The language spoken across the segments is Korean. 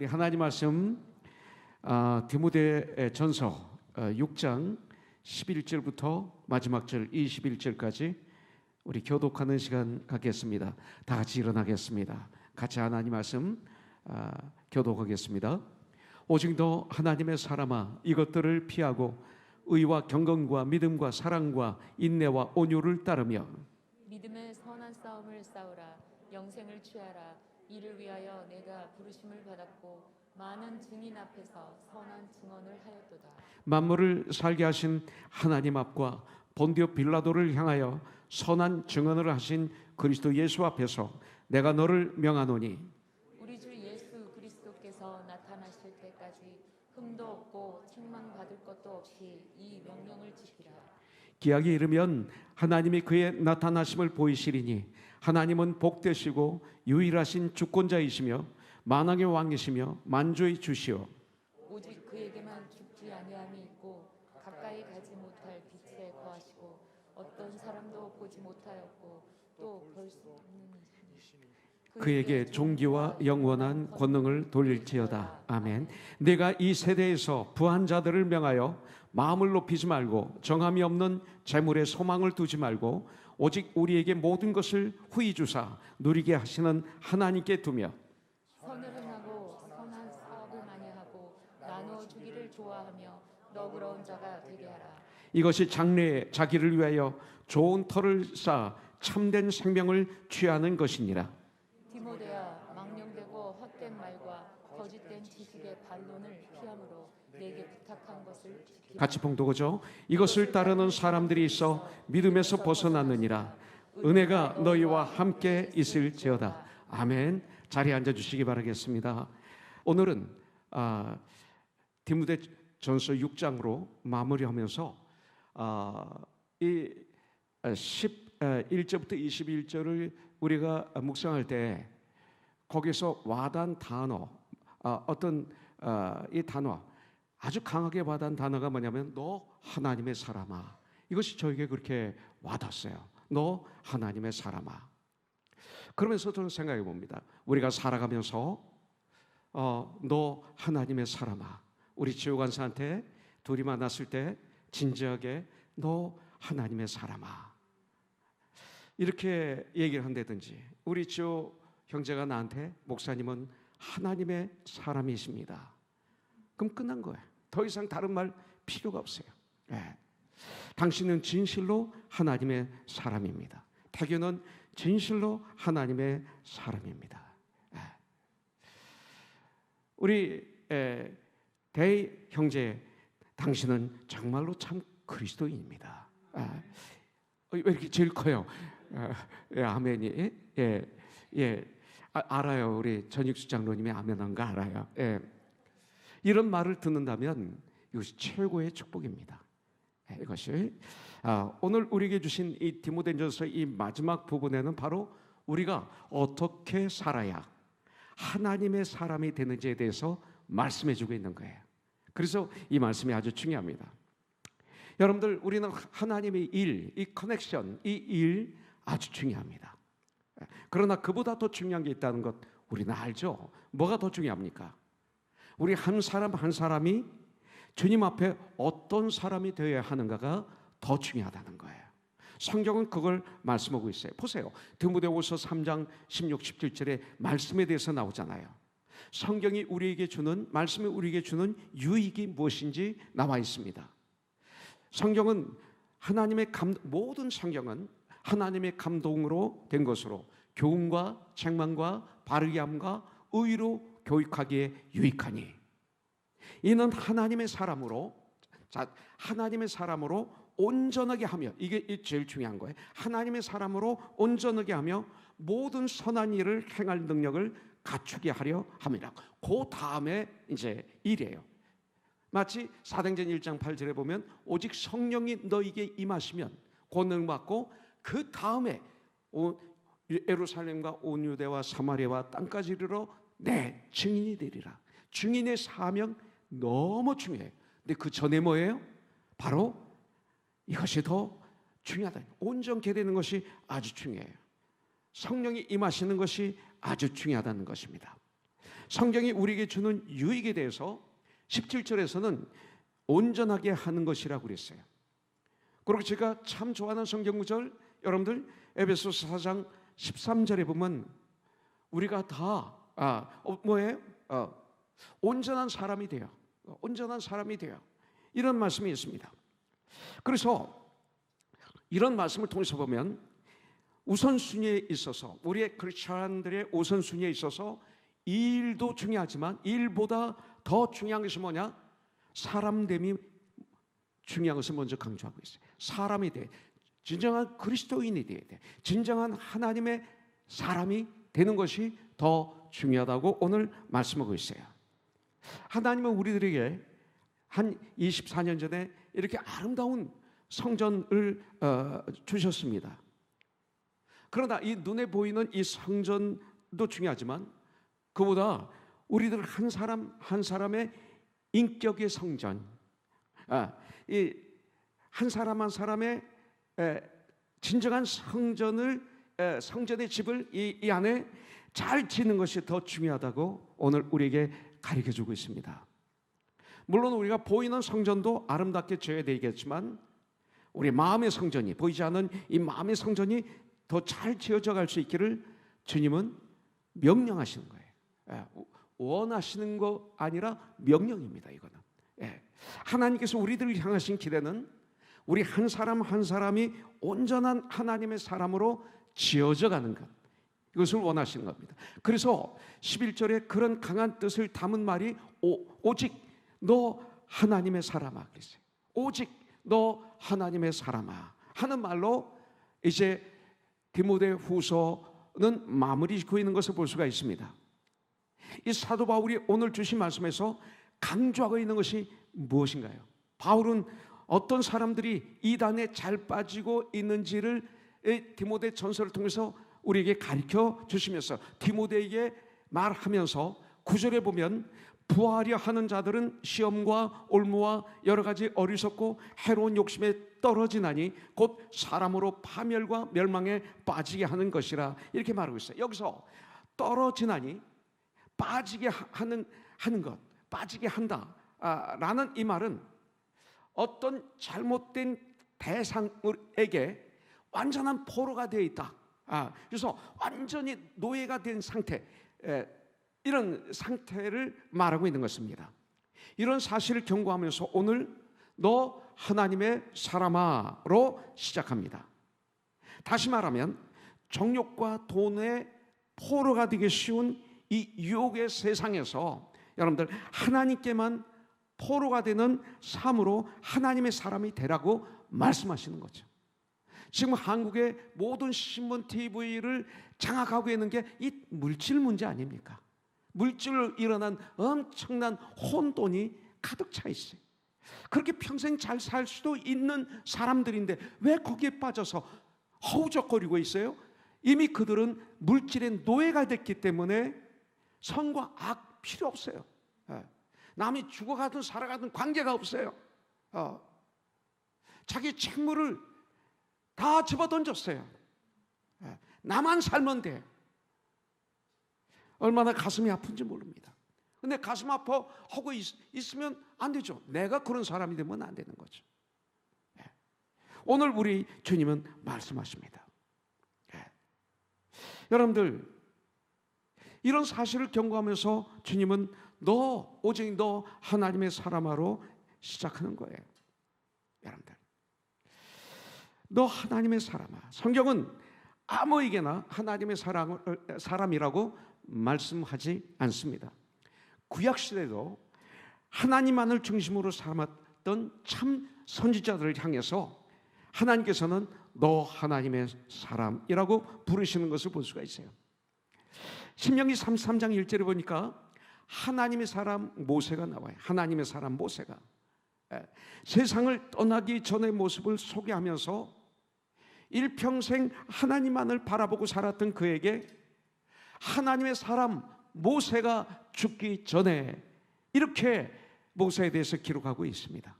우리 하나님 말씀 디모데전서 6장 11절부터 마지막 절 21절까지 우리 교독하는 시간 갖겠습니다. 다 같이 일어나겠습니다. 같이 하나님 말씀 교독하겠습니다. 오직 너 하나님의 사람아, 이것들을 피하고 의와 경건과 믿음과 사랑과 인내와 온유를 따르며 믿음의 선한 싸움을 싸우라. 영생을 취하라. 이를 위하여 내가 부르심을 받았고 많은 증인 앞에서 선한 증언을 하였도다. 만물을 살게 하신 하나님 앞과 본디오 빌라도를 향하여 선한 증언을 하신 그리스도 예수 앞에서 내가 너를 명하노니 우리 주 예수 그리스도께서 나타나실 때까지 흠도 없고 책망받을 것도 없이 이 명령을 지키라. 기약이 이르면 하나님이 그의 나타나심을 보이시리니 하나님은 복되시고 유일하신 주권자이시며 만왕의 왕이시며 만주의 주시오. 오직 그에게만 죽지 아니함이 있고 가까이 가지 못할 빛에 거하시고 어떤 사람도 보지 못하였고 또 볼 수 없는 이시니 그에게 존귀와 영원한 권능을 돌릴지어다. 아멘. 내가 이 세대에서 부한 자들을 명하여 마음을 높이지 말고 정함이 없는 재물에 소망을 두지 말고 오직 우리에게 모든 것을 후히 주사 누리게 하시는 하나님께 두며 선을 행하고 선한 사업을 많이 하고 나누어 주기를 좋아하며 너그러운 자가 되게 하라. 이것이 장래에 자기를 위하여 좋은 터를 쌓아 참된 생명을 취하는 것이니라. 디모데야, 망령되고 헛된 말과 거짓된 지식의 반론을 피함으로 내게 부탁한 것을 지키라. 같이 봉독하죠. 이것을 따르는 사람들이 있어 믿음에서 벗어났느니라. 은혜가 너희와 함께 있을지어다. 아멘. 자리에 앉아주시기 바라겠습니다. 오늘은 디모데전서 6장으로 마무리하면서 이 11절부터 21절을 우리가 묵상할 때 거기서 와닿은 단어, 이 단어, 아주 강하게 와닿은 단어가 뭐냐면 너 하나님의 사람아. 이것이 저에게 그렇게 와닿았어요. 너 하나님의 사람아. 그러면서 저는 생각해 봅니다. 우리가 살아가면서 너 하나님의 사람아. 우리 지호관사한테 둘이 만났을 때 진지하게 너 하나님의 사람아. 이렇게 얘기를 한다든지 우리 지호 형제가 나한테 목사님은 하나님의 사람이십니다. 그럼 끝난 거예요. 더 이상 다른 말 필요가 없어요. 네. 당신은 진실로 하나님의 사람입니다. 태규는 진실로 하나님의 사람입니다. 네. 우리 대희 형제, 당신은 정말로 참 그리스도인입니다. 왜 이렇게 제일 커요? 아멘이. 알아요. 우리 전익수 장로님이 아멘한 거 알아요. 이런 말을 듣는다면 이것이 최고의 축복입니다. 이것이 오늘 우리에게 주신 이 디모데전서 이 마지막 부분에는 바로 우리가 어떻게 살아야 하나님의 사람이 되는지에 대해서 말씀해 주고 있는 거예요. 그래서 이 말씀이 아주 중요합니다. 여러분들, 우리는 하나님의 일, 이 커넥션, 이 일 아주 중요합니다. 그러나 그보다 더 중요한 게 있다는 것 우리는 알죠. 뭐가 더 중요합니까? 우리 한 사람 한 사람이 주님 앞에 어떤 사람이 되어야 하는가가 더 중요하다는 거예요. 성경은 그걸 말씀하고 있어요. 보세요. 디모데후서 3장 16, 17절에 말씀에 대해서 나오잖아요. 성경이 우리에게 주는, 말씀이 우리에게 주는 유익이 무엇인지 나와 있습니다. 성경은 모든 성경은 하나님의 감동으로 된 것으로 교훈과 책망과 바르게 함과 의로 교육하기에 유익하니 이는 하나님의 사람으로 온전하게 하며, 이게 제일 중요한 거예요. 하나님의 사람으로 온전하게 하며 모든 선한 일을 행할 능력을 갖추게 하려 함이라. 그 다음에 이제 일이에요. 마치 사도행전 1장 8절에 보면 오직 성령이 너에게 임하시면 권능 받고 그 다음에 예루살렘과 온 유대와 사마리아와 땅까지 이르러 내 증인이 되리라. 증인의 사명 너무 중요해요. 근데 그 전에 뭐예요? 바로 이것이 더 중요하다. 온전케 되는 것이 아주 중요해요. 성령이 임하시는 것이 아주 중요하다는 것입니다. 성경이 우리에게 주는 유익에 대해서 17절에서는 온전하게 하는 것이라고 그랬어요. 그리고 제가 참 좋아하는 성경 구절, 여러분들 에베소서 4장 13절에 보면 우리가 다 뭐예요? 온전한 사람이 돼요. 온전한 사람이 돼요. 이런 말씀이 있습니다. 그래서 이런 말씀을 통해서 보면 우선순위에 있어서, 우리의 크리스천들의 우선순위에 있어서 일도 중요하지만 일보다 더 중요한 것이 뭐냐? 사람됨이 중요한 것을 먼저 강조하고 있어요. 사람이 돼, 진정한 그리스도인이 돼야 돼. 진정한 하나님의 사람이 되는 것이 더 중요하다고 오늘 말씀하고 있어요. 하나님은 우리들에게 한 24년 전에 이렇게 아름다운 성전을 주셨습니다. 그러나 이 눈에 보이는 이 성전도 중요하지만 그보다 우리들 한 사람 한 사람의 인격의 성전, 이 한 사람 한 사람의 진정한 성전을, 성전의 집을 이 안에 잘 짓는 것이 더 중요하다고 오늘 우리에게 가르쳐주고 있습니다. 물론 우리가 보이는 성전도 아름답게 지어야 되겠지만 우리 마음의 성전이, 보이지 않는 이 마음의 성전이 더 잘 지어져 갈 수 있기를 주님은 명령하시는 거예요. 원하시는 거 아니라 명령입니다. 이거는 하나님께서 우리들을 향하신 기대는 우리 한 사람 한 사람이 온전한 하나님의 사람으로 지어져 가는 것, 이것을 원하시는 겁니다. 그래서 11절에 그런 강한 뜻을 담은 말이 오직 너 하나님의 사람아 그랬어요. 오직 너 하나님의 사람아 하는 말로 이제 디모데후서는 마무리 짓고 있는 것을 볼 수가 있습니다. 이 사도 바울이 오늘 주신 말씀에서 강조하고 있는 것이 무엇인가요? 바울은 어떤 사람들이 이단에 잘 빠지고 있는지를 디모데 전서를 통해서 우리에게 가르쳐 주시면서 디모데에게 말하면서 9절에 보면 부하려 하는 자들은 시험과 올무와 여러 가지 어리석고 해로운 욕심에 떨어지나니 곧 사람으로 파멸과 멸망에 빠지게 하는 것이라 이렇게 말하고 있어요. 여기서 떨어지나니 빠지게 하는 것, 빠지게 한다 라는 이 말은 어떤 잘못된 대상에게 완전한 포로가 되어 있다. 그래서 완전히 노예가 된 상태, 이런 상태를 말하고 있는 것입니다. 이런 사실을 경고하면서 오늘 너 하나님의 사람아로 시작합니다. 다시 말하면 정욕과 돈의 포로가 되기 쉬운 이 유혹의 세상에서 여러분들 하나님께만 포로가 되는 삶으로 하나님의 사람이 되라고 말씀하시는 거죠. 지금 한국의 모든 신문, TV를 장악하고 있는 게 이 물질 문제 아닙니까? 물질로 일어난 엄청난 혼돈이 가득 차 있어요. 그렇게 평생 잘 살 수도 있는 사람들인데 왜 거기에 빠져서 허우적거리고 있어요? 이미 그들은 물질의 노예가 됐기 때문에 선과 악 필요 없어요. 남이 죽어가든 살아가든 관계가 없어요. 자기 책무를 다 집어던졌어요. 나만 살면 돼. 얼마나 가슴이 아픈지 모릅니다. 근데 가슴 아파하고 있으면 안 되죠. 내가 그런 사람이 되면 안 되는 거죠. 오늘 우리 주님은 말씀하십니다. 여러분들 이런 사실을 경고하면서 주님은 오직 너 하나님의 사람아로 시작하는 거예요. 여러분들 너 하나님의 사람아. 성경은 아무에게나 하나님의 사람이라고 말씀하지 않습니다. 구약시대도 하나님만을 중심으로 삼았던 참 선지자들을 향해서 하나님께서는 너 하나님의 사람이라고 부르시는 것을 볼 수가 있어요. 신명기 33장 1절에 보니까 하나님의 사람 모세가 나와요. 하나님의 사람 모세가 세상을 떠나기 전의 모습을 소개하면서 일평생 하나님만을 바라보고 살았던 그에게 하나님의 사람 모세가 죽기 전에 이렇게 모세에 대해서 기록하고 있습니다.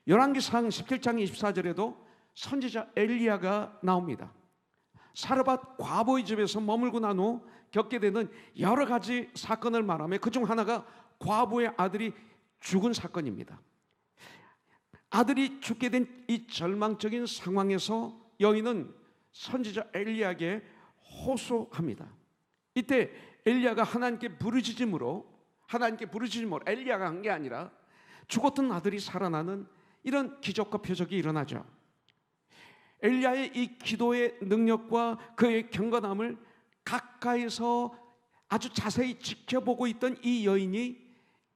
열왕기상 17장 24절에도 선지자 엘리야가 나옵니다. 사르밧 과부의 집에서 머물고 난 후 겪게 되는 여러 가지 사건을 말하며 그중 하나가 과부의 아들이 죽은 사건입니다. 아들이 죽게 된 이 절망적인 상황에서 여인은 선지자 엘리야에게 호소합니다. 이때 엘리야가 하나님께 부르짖음으로 엘리야가 한 게 아니라 죽었던 아들이 살아나는 이런 기적과 표적이 일어나죠. 엘리야의 이 기도의 능력과 그의 경건함을 가까이서 아주 자세히 지켜보고 있던 이 여인이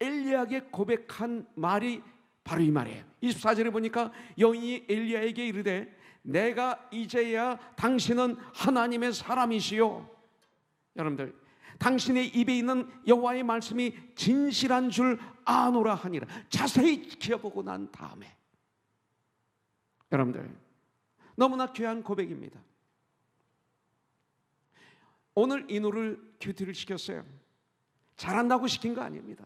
엘리야에게 고백한 말이 바로 이 말이에요. 24절에 보니까 여인이 엘리야에게 이르되 내가 이제야 당신은 하나님의 사람이시요. 여러분들, 당신의 입에 있는 여호와의 말씀이 진실한 줄 아노라 하니라. 자세히 지켜보고 난 다음에, 여러분들, 너무나 귀한 고백입니다. 오늘 인우를 큐티를 시켰어요. 잘한다고 시킨 거 아닙니다.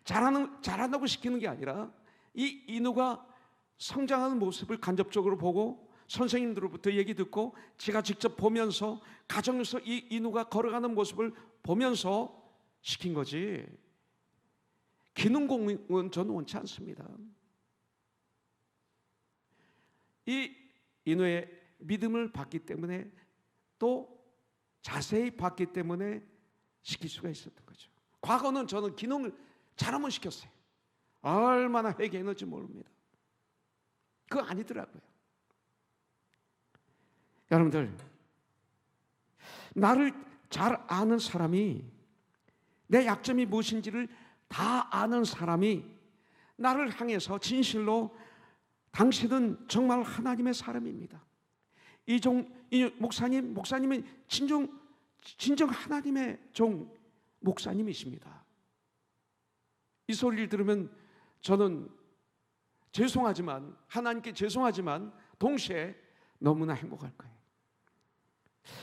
잘한다고 시키는 게 아니라 이 인우가 성장하는 모습을 간접적으로 보고 선생님들로부터 얘기 듣고 제가 직접 보면서 가정에서 이 인우가 걸어가는 모습을 보면서 시킨 거지, 기능공은 저는 원치 않습니다. 이 인우의 믿음을 받기 때문에 또 자세히 봤기 때문에 시킬 수가 있었던 거죠. 과거는 저는 기능을 잘하면 시켰어요. 얼마나 회개했는지 모릅니다. 그거 아니더라고요. 여러분들, 나를 잘 아는 사람이, 내 약점이 무엇인지를 다 아는 사람이 나를 향해서 진실로 당신은 정말 하나님의 사람입니다, 이 목사님은 진정 하나님의 종 목사님이십니다, 이 소리를 들으면 저는 죄송하지만, 하나님께 죄송하지만 동시에 너무나 행복할 거예요.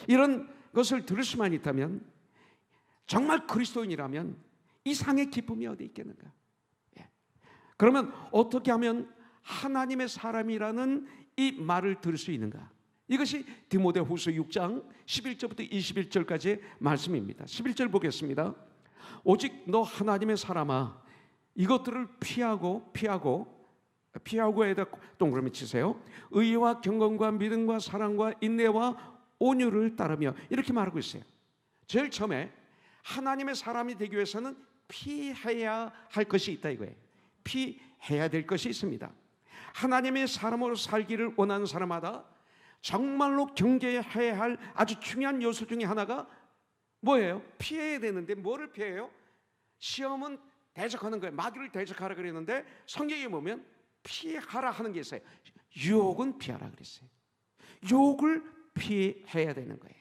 이런 것을 들을 수만 있다면, 정말 그리스도인이라면 이상의 기쁨이 어디 있겠는가? 그러면 어떻게 하면 하나님의 사람이라는 이 말을 들을 수 있는가? 이것이 디모데후서 6장 11절부터 21절까지의 말씀입니다. 11절 보겠습니다. 오직 너 하나님의 사람아, 이것들을 피하고에다 동그라미 치세요. 의와 경건과 믿음과 사랑과 인내와 온유를 따르며, 이렇게 말하고 있어요. 제일 처음에 하나님의 사람이 되기 위해서는 피해야 할 것이 있다 이거예요. 피해야 될 것이 있습니다. 하나님의 사람으로 살기를 원하는 사람마다 정말로 경계해야 할 아주 중요한 요소 중에 하나가 뭐예요? 피해야 되는데 뭐를 피해요? 시험은 대적하는 거예요. 마귀를 대적하라 그랬는데 성경에 보면 피하라 하는 게 있어요. 유혹은 피하라 그랬어요. 유혹을 피해야 되는 거예요.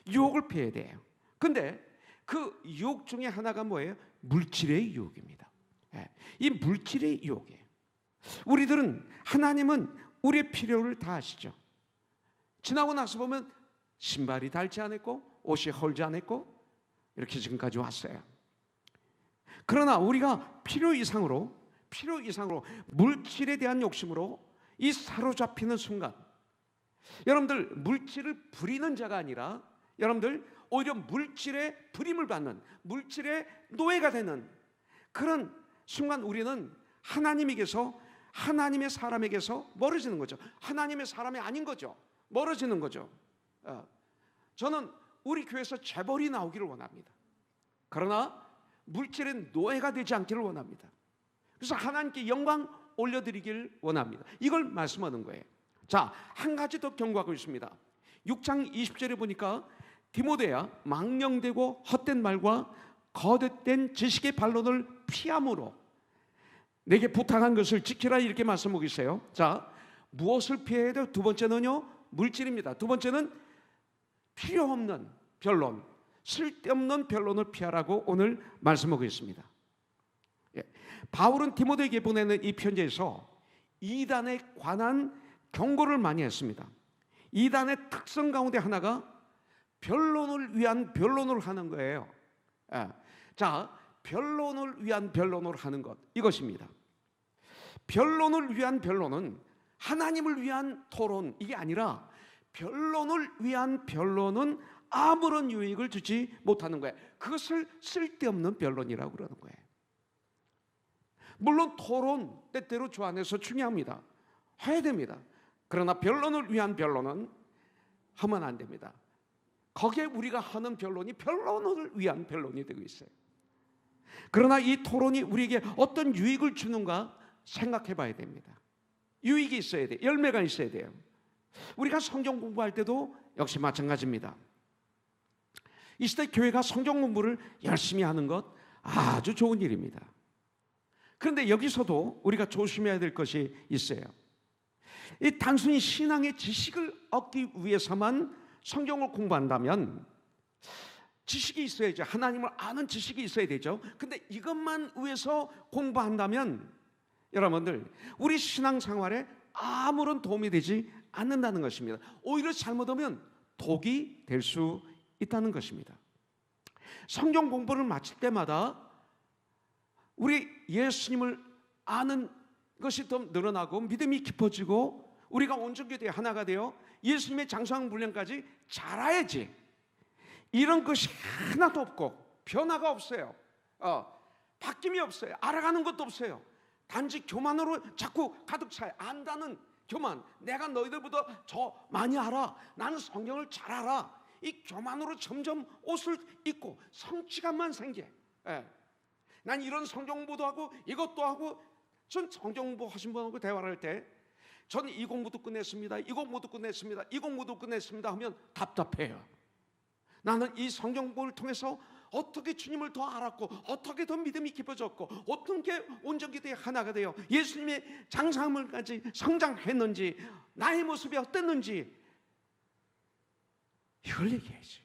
유혹을 피해야 돼요. 근데 그 유혹 중에 하나가 뭐예요? 물질의 유혹입니다. 이 물질의 유혹이에요. 우리들은, 하나님은 우리의 필요를 다 아시죠. 지나고 나서 보면 신발이 닳지 않았고 옷이 헐지 않았고 이렇게 지금까지 왔어요. 그러나 우리가 필요 이상으로 물질에 대한 욕심으로 이 사로잡히는 순간, 여러분들, 물질을 부리는 자가 아니라 여러분들 오히려 물질에 부림을 받는, 물질의 노예가 되는 그런 순간 우리는 하나님에게서, 하나님의 사람에게서 멀어지는 거죠. 하나님의 사람이 아닌 거죠. 멀어지는 거죠. 저는 우리 교회에서 재벌이 나오기를 원합니다. 그러나 물질의 노예가 되지 않기를 원합니다. 그래서 하나님께 영광 올려드리길 원합니다. 이걸 말씀하는 거예요. 자, 한 가지 더 경고하고 있습니다. 6장 20절에 보니까 디모데야, 망령되고 헛된 말과 거듭된 지식의 반론을 피함으로 내게 부탁한 것을 지키라, 이렇게 말씀하고 있어요. 자, 무엇을 피해야 돼요? 두 번째는요, 물질입니다. 두 번째는 필요 없는 변론, 쓸데없는 변론을 피하라고 오늘 말씀하고 있습니다. 바울은 디모데에게 보내는 이 편지에서 이단에 관한 경고를 많이 했습니다. 이단의 특성 가운데 하나가 변론을 위한 변론을 하는 거예요. 자, 변론을 위한 변론을 하는 것, 이것입니다. 변론을 위한 변론은 하나님을 위한 토론, 이게 아니라 변론을 위한 변론은 아무런 유익을 주지 못하는 거예요. 그것을 쓸데없는 변론이라고 그러는 거예요. 물론 토론 때때로 주 안에서 중요합니다. 해야 됩니다. 그러나 변론을 위한 변론은 하면 안 됩니다. 거기에 우리가 하는 변론이 변론을 위한 변론이 되고 있어요. 그러나 이 토론이 우리에게 어떤 유익을 주는가 생각해 봐야 됩니다. 유익이 있어야 돼요. 열매가 있어야 돼요. 우리가 성경 공부할 때도 역시 마찬가지입니다. 이 시대 교회가 성경 공부를 열심히 하는 것 아주 좋은 일입니다. 그런데 여기서도 우리가 조심해야 될 것이 있어요. 이 단순히 신앙의 지식을 얻기 위해서만 성경을 공부한다면 지식이 있어야죠. 하나님을 아는 지식이 있어야 되죠. 근데 이것만 위해서 공부한다면 여러분들 우리 신앙생활에 아무런 도움이 되지 않는다는 것입니다. 오히려 잘못하면 독이 될 수 있다는 것입니다. 성경 공부를 마칠 때마다 우리 예수님을 아는 것이 더 늘어나고 믿음이 깊어지고 우리가 온전히 하나가 되어 예수님의 장성한 분량까지 자라야지. 이런 것이 하나도 없고 변화가 없어요. 바뀜이 없어요. 알아가는 것도 없어요. 단지 교만으로 자꾸 가득 차요. 안다는 교만. 내가 너희들보다 더 많이 알아. 나는 성경을 잘 알아. 이 교만으로 점점 옷을 입고 성취감만 생겨. 난 이런 성경 공부도 하고 이것도 하고. 전 성경 공부 하신 분하고 대화를 할 때 저는 이 공부도 끝냈습니다. 이 공부도 끝냈습니다. 이 공부도 끝냈습니다 하면 답답해요. 나는 이 성경 공부를 통해서 어떻게 주님을 더 알았고 어떻게 더 믿음이 깊어졌고 어떻게 온전히 되어 하나가 되어 예수님의 장사물까지 성장했는지 나의 모습이 어땠는지 이걸 얘기해야지.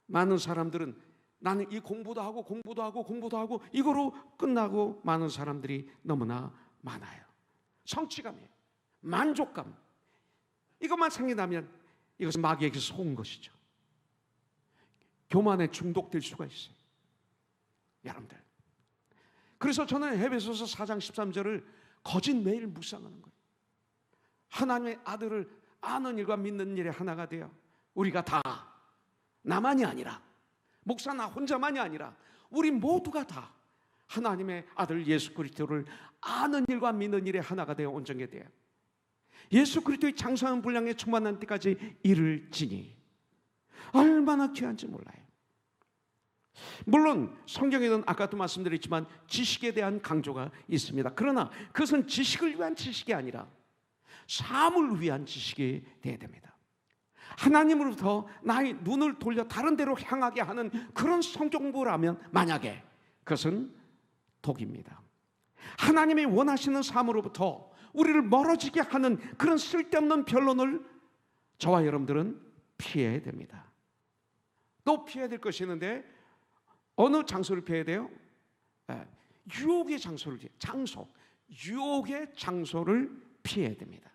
많은 사람들은 나는 이 공부도 하고 공부도 하고 공부도 하고 이거로 끝나고 많은 사람들이 너무나 많아요. 성취감이에요. 만족감. 이것만 생긴다면 이것은 마귀에게 속은 것이죠. 교만에 중독될 수가 있어요. 여러분들. 그래서 저는 에베소서 4장 13절을 거짓 매일 묵상하는 거예요. 하나님의 아들을 아는 일과 믿는 일에 하나가 되어 우리가 다 나만이 아니라 목사 나 혼자만이 아니라 우리 모두가 다 하나님의 아들 예수 그리스도를 아는 일과 믿는 일에 하나가 되어 온전하게 돼요. 예수 그리스도의 장성한 분량에 충만한 때까지 이를지니 얼마나 귀한지 몰라요. 물론 성경에는 아까도 말씀드렸지만 지식에 대한 강조가 있습니다. 그러나 그것은 지식을 위한 지식이 아니라 삶을 위한 지식이 되어야 됩니다. 하나님으로부터 나의 눈을 돌려 다른 데로 향하게 하는 그런 성경 공부라면 만약에 그것은 독입니다. 하나님이 원하시는 삶으로부터 우리를 멀어지게 하는 그런 쓸데없는 변론을 저와 여러분들은 피해야 됩니다. 또 피해야 될 것이 있는데 어느 장소를 피해야 돼요? 유혹의 장소를 유혹의 장소를 피해야 됩니다.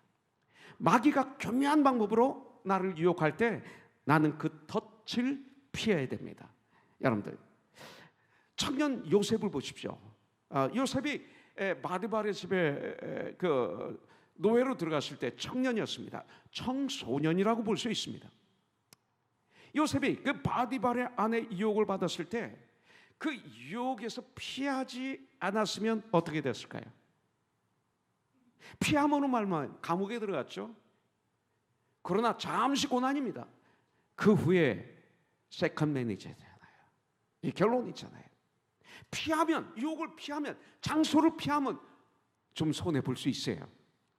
마귀가 교묘한 방법으로 나를 유혹할 때 나는 그 덫을 피해야 됩니다. 여러분들 청년 요셉을 보십시오. 요셉이 바디바의 집에 그 노예로 들어갔을 때 청년이었습니다. 청소년이라고 볼 수 있습니다. 요셉이 그 바디바의 안에 유혹을 받았을 때 그 유혹에서 피하지 않았으면 어떻게 됐을까요? 피하면은 말만 감옥에 들어갔죠. 그러나 잠시 고난입니다. 그 후에 세컨맨이 되잖아요. 이 결론이 있잖아요. 피하면, 유혹을 피하면, 장소를 피하면 좀 손해 볼 수 있어요.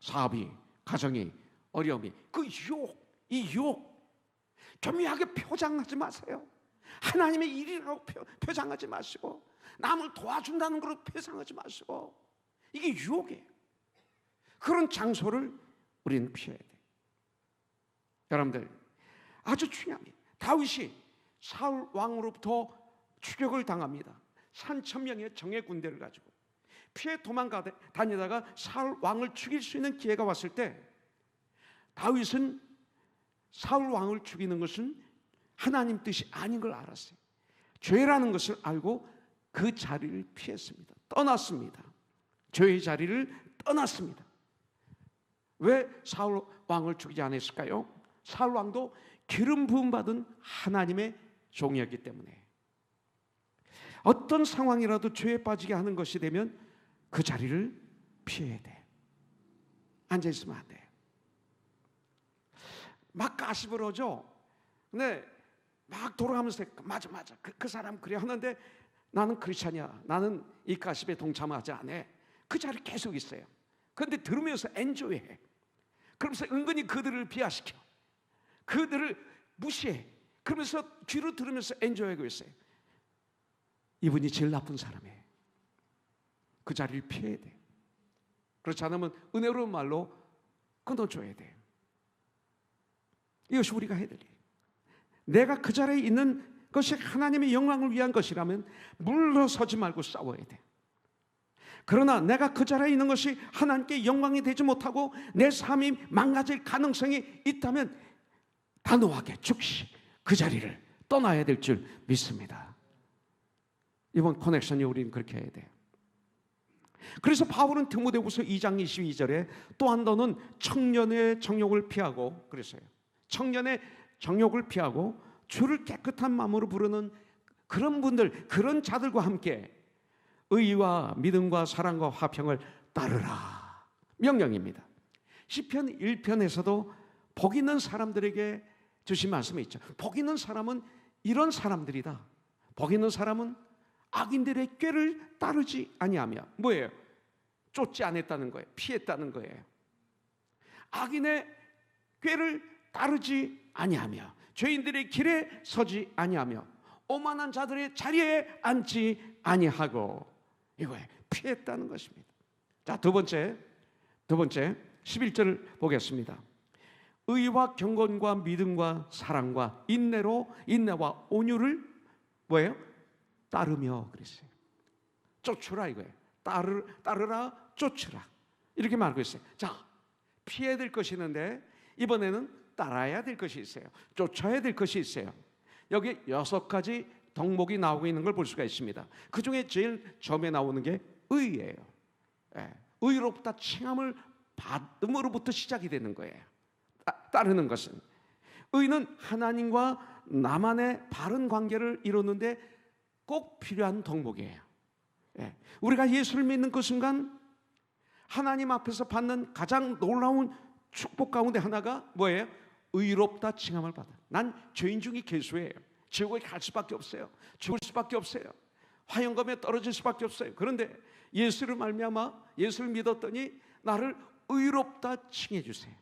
사업이, 가정이, 어려움이. 그 유혹, 이 유혹 교묘하게 표장하지 마세요. 하나님의 일이라고 표장하지 마시고 남을 도와준다는 걸로 표장하지 마시고 이게 유혹이에요. 그런 장소를 우리는 피해야 돼요. 여러분들 아주 중요합니다. 다윗이 사울 왕으로부터 추격을 당합니다. 3,000명의 정예 군대를 가지고 피해 도망다니다가 사울 왕을 죽일 수 있는 기회가 왔을 때 다윗은 사울 왕을 죽이는 것은 하나님 뜻이 아닌 걸 알았어요. 죄라는 것을 알고 그 자리를 피했습니다. 떠났습니다. 죄의 자리를 떠났습니다. 왜 사울 왕을 죽이지 않았을까요? 사울 왕도 기름 부음 받은 하나님의 종이었기 때문에 어떤 상황이라도 죄에 빠지게 하는 것이 되면 그 자리를 피해야 돼. 앉아 있으면 안 돼. 막 가시부러져. 근데 막 돌아가면서 맞아 그 사람 그래 하는데 나는 크리스찬이야. 나는 이 가십에 동참하지 않아. 그 자리 계속 있어요. 그런데 들으면서 엔조이해. 그러면서 은근히 그들을 비하시켜. 그들을 무시해. 그러면서 귀로 들으면서 엔조이하고 있어요. 이분이 제일 나쁜 사람이에요. 그 자리를 피해야 돼. 그렇지 않으면 은혜로운 말로 끊어줘야 돼. 이것이 우리가 해야 될 일. 내가 그 자리에 있는 것이 하나님의 영광을 위한 것이라면 물러서지 말고 싸워야 돼. 그러나 내가 그 자리에 있는 것이 하나님께 영광이 되지 못하고 내 삶이 망가질 가능성이 있다면 단호하게 즉시 그 자리를 떠나야 될 줄 믿습니다. 이번 커넥션이 우리는 그렇게 해야 돼요. 그래서 바울은 디모데후서 2장 22절에 또한 너는 청년의 정욕을 피하고 그랬어요. 청년의 정욕을 피하고 주를 깨끗한 마음으로 부르는 그런 분들, 그런 자들과 함께 의와 믿음과 사랑과 화평을 따르라. 명령입니다. 시편 1편에서도 복 있는 사람들에게 주신 말씀이 있죠. 복 있는 사람은 이런 사람들이다. 복 있는 사람은 악인들의 꾀를 따르지 아니하며 뭐예요? 쫓지 않았다는 거예요. 피했다는 거예요. 악인의 꾀를 따르지 아니하며 죄인들의 길에 서지 아니하며 오만한 자들의 자리에 앉지 아니하고 이거에 피했다는 것입니다. 자, 두 번째 11절을 보겠습니다. 의와 경건과 믿음과 사랑과 인내와 온유를 뭐예요? 따르며 그랬어요. 쫓으라 이거예요. 따르라 쫓으라 이렇게 말하고 있어요. 자, 피해야 될 것이 있는데 이번에는 따라야 될 것이 있어요. 쫓아야 될 것이 있어요. 여기 6가지 덕목이 나오고 있는 걸 볼 수가 있습니다. 그 중에 제일 처음에 나오는 게 의예요. 의롭다 칭함을 받음으로부터 시작이 되는 거예요. 따르는 것은 의는 하나님과 나만의 바른 관계를 이루는데 꼭 필요한 덕목이에요. 우리가 예수를 믿는 그 순간 하나님 앞에서 받는 가장 놀라운 축복 가운데 하나가 뭐예요? 의롭다 칭함을 받아. 난 죄인 중에 괴수예요. 지옥에 갈 수밖에 없어요. 죽을 수밖에 없어요. 화영검에 떨어질 수밖에 없어요. 그런데 예수를 말미암아 예수를 믿었더니 나를 의롭다 칭해 주세요.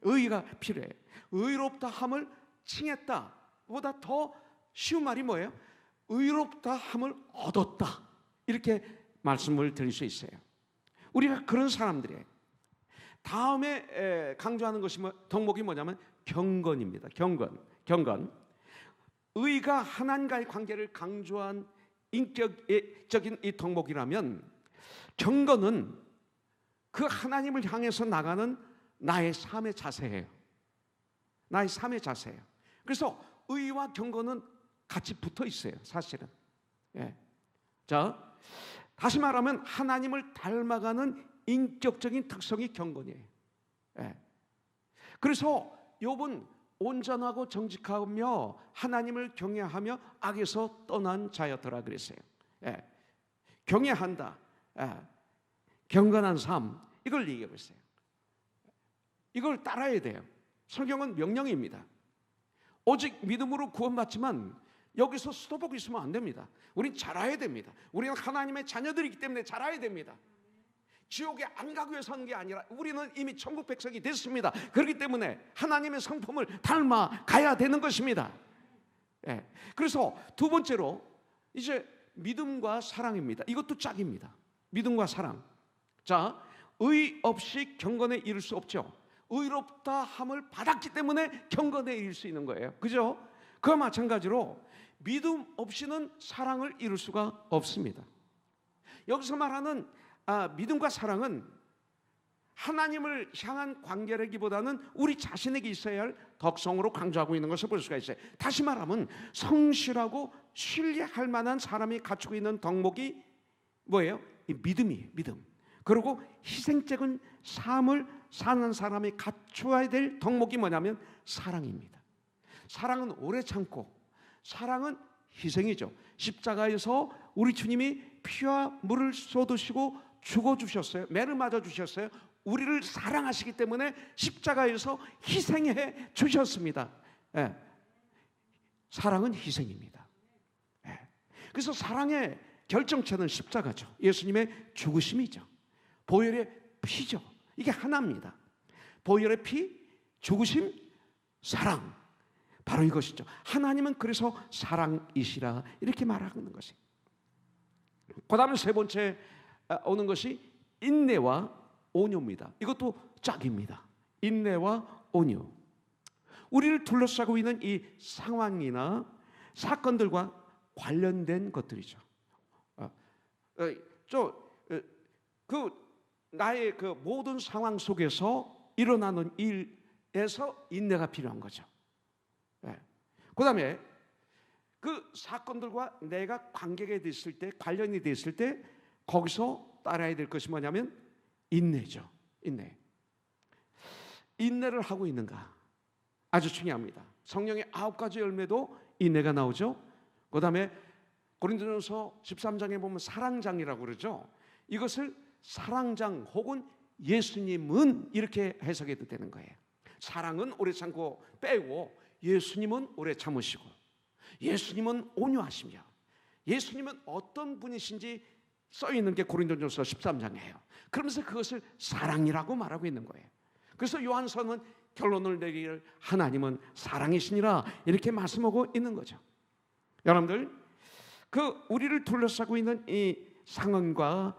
의가 필요해요. 의롭다 함을 칭했다 보다 더 쉬운 말이 뭐예요? 의롭다 함을 얻었다. 이렇게 말씀을 드릴 수 있어요. 우리가 그런 사람들이에요. 다음에 강조하는 것이 덕목이 뭐냐면 경건입니다. 경건. 의가 하나님과의 관계를 강조한 인격적인 이 덕목이라면 경건은 그 하나님을 향해서 나가는 나의 삶의 자세예요. 나의 삶의 자세예요. 그래서 의와 경건은 같이 붙어 있어요. 사실은. 자, 다시 말하면 하나님을 닮아가는 인격적인 특성이 경건이에요. 그래서 욥은 온전하고 정직하며 하나님을 경외하며 악에서 떠난 자였더라 그랬어요. 경외한다, 경건한 삶, 이걸 얘기하고 있어요. 이걸 따라야 돼요. 성경은 명령입니다. 오직 믿음으로 구원받지만 여기서 스톱하고 있으면 안 됩니다. 우린 자라야 됩니다. 우리는 하나님의 자녀들이기 때문에 자라야 됩니다. 지옥에 안 가기 위해서 하는 게 아니라 우리는 이미 천국 백성이 됐습니다. 그렇기 때문에 하나님의 성품을 닮아 가야 되는 것입니다. 그래서 두 번째로 이제 믿음과 사랑입니다. 이것도 짝입니다. 믿음과 사랑. 자, 의 없이 경건에 이를 수 없죠. 의롭다 함을 받았기 때문에 경건에 이를 수 있는 거예요. 그죠? 그와 마찬가지로 믿음 없이는 사랑을 이룰 수가 없습니다. 여기서 말하는 믿음과 사랑은 하나님을 향한 관계라기보다는 우리 자신에게 있어야 할 덕성으로 강조하고 있는 것을 볼 수가 있어요. 다시 말하면 성실하고 신뢰할 만한 사람이 갖추고 있는 덕목이 뭐예요? 이 믿음이에요. 믿음. 그리고 희생적인 삶을 사는 사람이 갖추어야 될 덕목이 뭐냐면 사랑입니다. 사랑은 오래 참고, 사랑은 희생이죠. 십자가에서 우리 주님이 피와 물을 쏟으시고 죽어주셨어요. 매를 맞아주셨어요. 우리를 사랑하시기 때문에 십자가에서 희생해 주셨습니다. 예. 사랑은 희생입니다. 예. 그래서 사랑의 결정체는 십자가죠. 예수님의 죽으심이죠. 보혈의 피죠. 이게 하나입니다. 보혈의 피, 죽으심, 사랑. 바로 이것이죠. 하나님은 그래서 사랑이시라 이렇게 말하는 것이. 그 다음에 세 번째 오는 것이 인내와 온유입니다. 이것도 짝입니다. 인내와 온유. 우리를 둘러싸고 있는 이 상황이나 사건들과 관련된 것들이죠. 나의 그 모든 상황 속에서 일어나는 일에서 인내가 필요한 거죠. 그 다음에 그 사건들과 내가 관계가 됐을 때, 관련이 됐을 때 거기서 따라야 될 것이 뭐냐면 인내죠. 인내. 인내를 하고 있는가? 아주 중요합니다. 성령의 9가지 열매도 인내가 나오죠. 그 다음에 고린도전서 13장에 보면 사랑장이라고 그러죠. 이것을 사랑장 혹은 예수님은 이렇게 해석해도 되는 거예요. 사랑은 오래 참고 빼고 예수님은 오래 참으시고 예수님은 온유하시며 예수님은 어떤 분이신지 써있는 게 고린도전서 13장이에요. 그러면서 그것을 사랑이라고 말하고 있는 거예요. 그래서 요한서는 결론을 내기를 하나님은 사랑이시니라 이렇게 말씀하고 있는 거죠. 여러분들, 그 우리를 둘러싸고 있는 이 상황과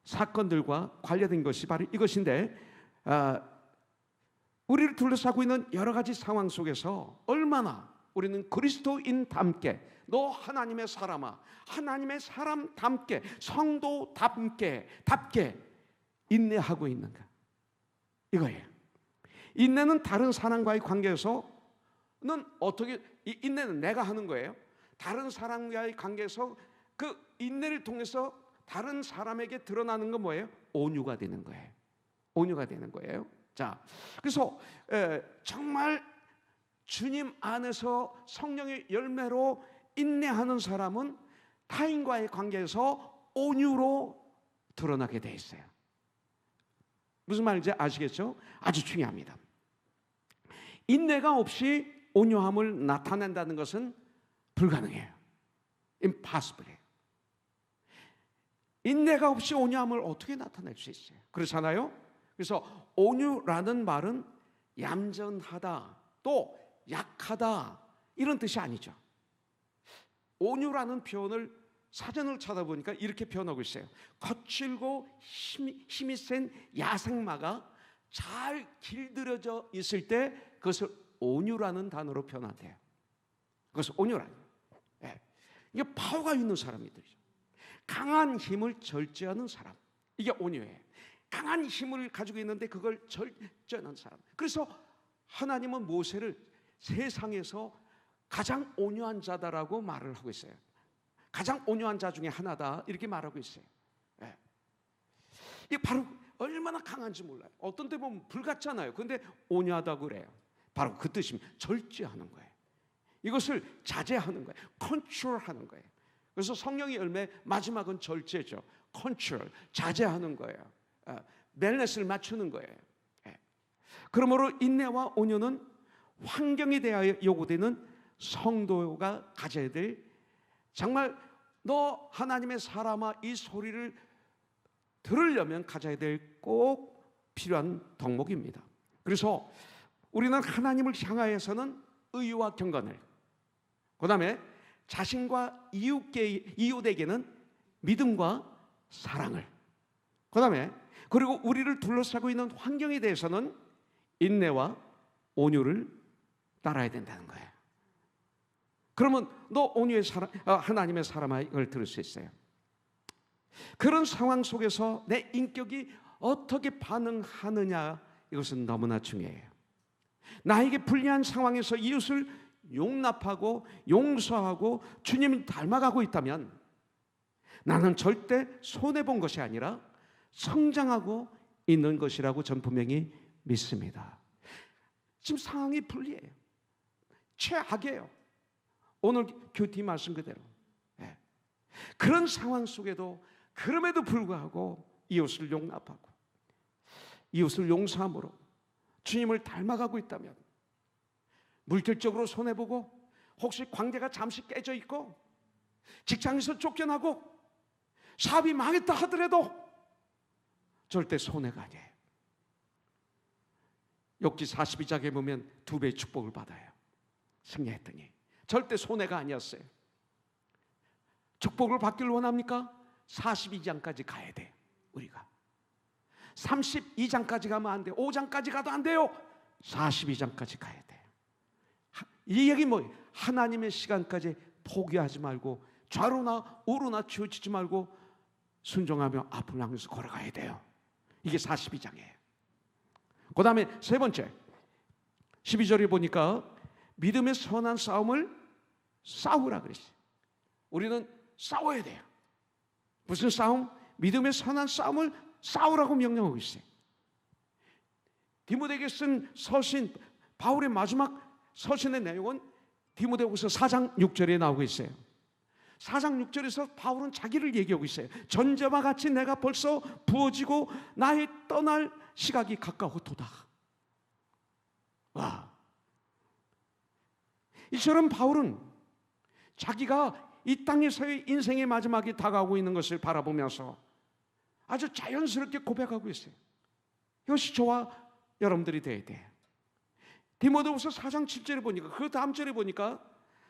사건들과 관련된 것이 바로 이것인데, 우리를 둘러싸고 있는 여러 가지 상황 속에서 얼마나 우리는 그리스도인답게, 너 하나님의 사람아, 하나님의 사람답게, 성도답게 인내하고 있는가? 이거예요. 인내는 다른 사람과의 관계에서는 어떻게, 인내는 내가 하는 거예요. 다른 사람과의 관계에서 그 인내를 통해서 다른 사람에게 드러나는 건 뭐예요? 온유가 되는 거예요. 온유가 되는 거예요. 자, 그래서 정말 주님 안에서 성령의 열매로 인내하는 사람은 타인과의 관계에서 온유로 드러나게 돼 있어요. 무슨 말인지 아시겠죠? 아주 중요합니다. 인내가 없이 온유함을 나타낸다는 것은 불가능해요. impossible해요. 인내가 없이 온유함을 어떻게 나타낼 수 있어요? 그렇잖아요? 그래서 온유라는 말은 얌전하다, 또 약하다 이런 뜻이 아니죠. 온유라는 표현을 사전을 찾아보니까 이렇게 표현하고 있어요. 거칠고 힘이 센 야생마가 잘 길들여져 있을 때 그것을 온유라는 단어로 표현한대요. 그것을 온유라는 거예요. 네. 이게 파워가 있는 사람이들이죠. 강한 힘을 절제하는 사람, 이게 온유예요. 강한 힘을 가지고 있는데 그걸 절제하는 사람. 그래서 하나님은 모세를 세상에서 가장 온유한 자다라고 말을 하고 있어요. 가장 온유한 자 중에 하나다 이렇게 말하고 있어요. 네. 이게 바로 얼마나 강한지 몰라요. 어떤 때 보면 불 같잖아요. 그런데 온유하다고 그래요. 바로 그 뜻입니다. 절제하는 거예요. 이것을 자제하는 거예요. 컨트롤하는 거예요. 그래서 성령의 열매 마지막은 절제죠. 컨트롤, 자제하는 거예요. 밸런스를 맞추는 거예요. 그러므로 인내와 온유는 환경에 대하여 요구되는 성도가 가져야 될, 정말 너 하나님의 사람아 이 소리를 들으려면 가져야 될 꼭 필요한 덕목입니다. 그래서 우리는 하나님을 향하여서는 의와 경건을, 그 다음에 자신과 이웃에게는 믿음과 사랑을, 그 다음에 그리고 우리를 둘러싸고 있는 환경에 대해서는 인내와 온유를 따라야 된다는 거예요. 그러면 너 온유의 사람, 하나님의 사람아 이걸 들을 수 있어요. 그런 상황 속에서 내 인격이 어떻게 반응하느냐, 이것은 너무나 중요해요. 나에게 불리한 상황에서 이웃을 용납하고 용서하고 주님을 닮아가고 있다면 나는 절대 손해본 것이 아니라 성장하고 있는 것이라고 전 분명히 믿습니다. 지금 상황이 불리해요. 최악이에요. 오늘 교티 말씀 그대로. 예. 그런 상황 속에도 그럼에도 불구하고 이웃을 용납하고 이웃을 용서함으로 주님을 닮아가고 있다면, 물질적으로 손해보고 혹시 관계가 잠시 깨져 있고 직장에서 쫓겨나고 사업이 망했다 하더라도 절대 손해가 아니에요. 욥기 42장에 보면 2배의 축복을 받아요. 승리했더니 절대 손해가 아니었어요. 축복을 받기를 원합니까? 42장까지 가야 돼요. 우리가 32장까지 가면 안 돼요. 5장까지 가도 안 돼요. 42장까지 가야 돼요. 이 얘기 뭐예요? 하나님의 시간까지 포기하지 말고 좌로나 우로나 치우치지 말고 순종하며 앞을 향해서 걸어가야 돼요. 이게 42장이에요. 그 다음에 세 번째 12절에 보니까 믿음의 선한 싸움을 싸우라 그랬어요. 우리는 싸워야 돼요. 무슨 싸움? 믿음의 선한 싸움을 싸우라고 명령하고 있어요. 디모데에게 쓴 서신, 바울의 마지막 서신의 내용은 디모데후서 4장 6절에 나오고 있어요. 4장 6절에서 바울은 자기를 얘기하고 있어요. 전제와 같이 내가 벌써 부어지고 나의 떠날 시각이 가까웠도다. 와, 이처럼 바울은 자기가 이 땅에서의 인생의 마지막이 다가오고 있는 것을 바라보면서 아주 자연스럽게 고백하고 있어요. 이것이 저와 여러분들이 돼야 돼요. 디모데후서 4장 7절에 보니까, 그 다음 절에 보니까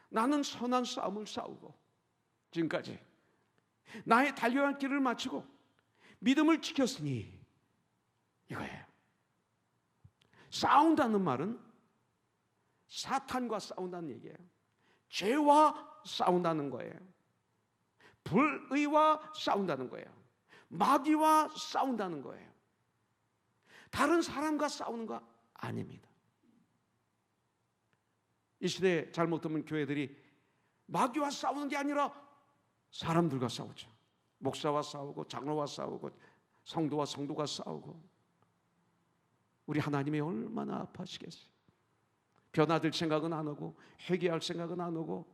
나는 선한 싸움을 싸우고 지금까지 나의 달려야 할 길을 마치고 믿음을 지켰으니, 이거예요. 싸운다는 말은 사탄과 싸운다는 얘기예요. 죄와 싸운다는 거예요. 불의와 싸운다는 거예요. 마귀와 싸운다는 거예요. 다른 사람과 싸우는 거 아닙니다. 이 시대에 잘못하면 교회들이 마귀와 싸우는 게 아니라 사람들과 싸우죠. 목사와 싸우고 장로와 싸우고 성도와 성도가 싸우고. 우리 하나님이 얼마나 아파하시겠어요. 변화될 생각은 안 하고 회개할 생각은 안 하고